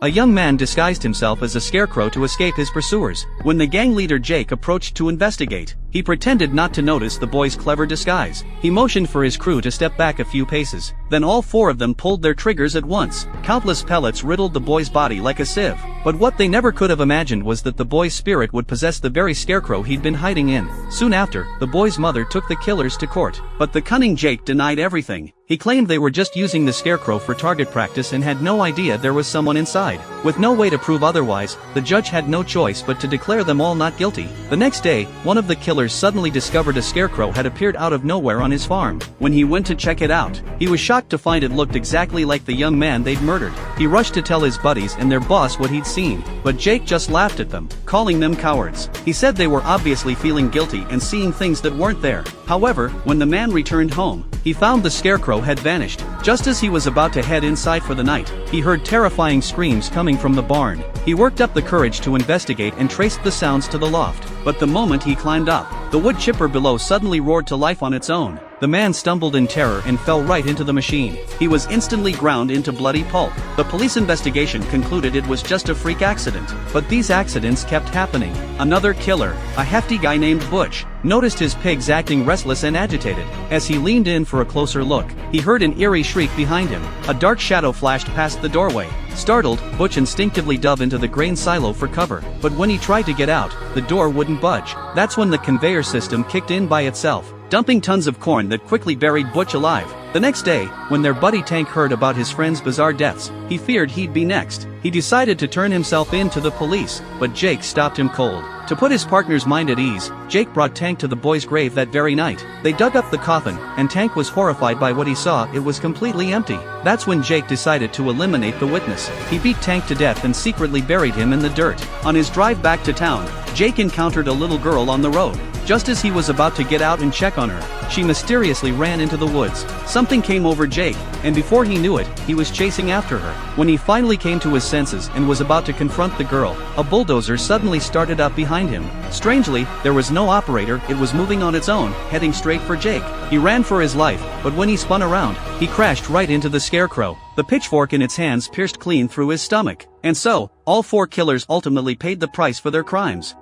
A young man disguised himself as a scarecrow to escape his pursuers. When the gang leader Jake approached to investigate, he pretended not to notice the boy's clever disguise. He motioned for his crew to step back a few paces. Then all four of them pulled their triggers at once. Countless pellets riddled the boy's body like a sieve. But what they never could have imagined was that the boy's spirit would possess the very scarecrow he'd been hiding in. Soon after, the boy's mother took the killers to court. But the cunning Jake denied everything. He claimed they were just using the scarecrow for target practice and had no idea there was someone inside. With no way to prove otherwise, the judge had no choice but to declare them all not guilty. The next day, one of the killers suddenly discovered a scarecrow had appeared out of nowhere on his farm. When he went to check it out, he was shocked to find it looked exactly like the young man they'd murdered. He rushed to tell his buddies and their boss what he'd seen, but Jake just laughed at them, calling them cowards. He said they were obviously feeling guilty and seeing things that weren't there. However, when the man returned home, he found the scarecrow had vanished. Just as he was about to head inside for the night, he heard terrifying screams coming from the barn. He worked up the courage to investigate and traced the sounds to the loft. But the moment he climbed up, the wood chipper below suddenly roared to life on its own. The man stumbled in terror and fell right into the machine. He was instantly ground into bloody pulp. The police investigation concluded it was just a freak accident. But these accidents kept happening. Another killer, a hefty guy named Butch, noticed his pigs acting restless and agitated. As he leaned in for a closer look, he heard an eerie shriek behind him. A dark shadow flashed past the doorway. Startled, Butch instinctively dove into the grain silo for cover. But when he tried to get out, the door wouldn't budge. That's when the conveyor system kicked in by itself, dumping tons of corn that quickly buried Butch alive. The next day, when their buddy Tank heard about his friend's bizarre deaths, he feared he'd be next. He decided to turn himself in to the police, but Jake stopped him cold. To put his partner's mind at ease, Jake brought Tank to the boy's grave that very night. They dug up the coffin, and Tank was horrified by what he saw. It was completely empty. That's when Jake decided to eliminate the witness. He beat Tank to death and secretly buried him in the dirt. On his drive back to town, Jake encountered a little girl on the road. Just as he was about to get out and check on her, she mysteriously ran into the woods. Something came over Jake, and before he knew it, he was chasing after her. When he finally came to his senses and was about to confront the girl, a bulldozer suddenly started up behind him. Strangely, there was no operator, it was moving on its own, heading straight for Jake. He ran for his life, but when he spun around, he crashed right into the scarecrow. The pitchfork in its hands pierced clean through his stomach. And so, all four killers ultimately paid the price for their crimes.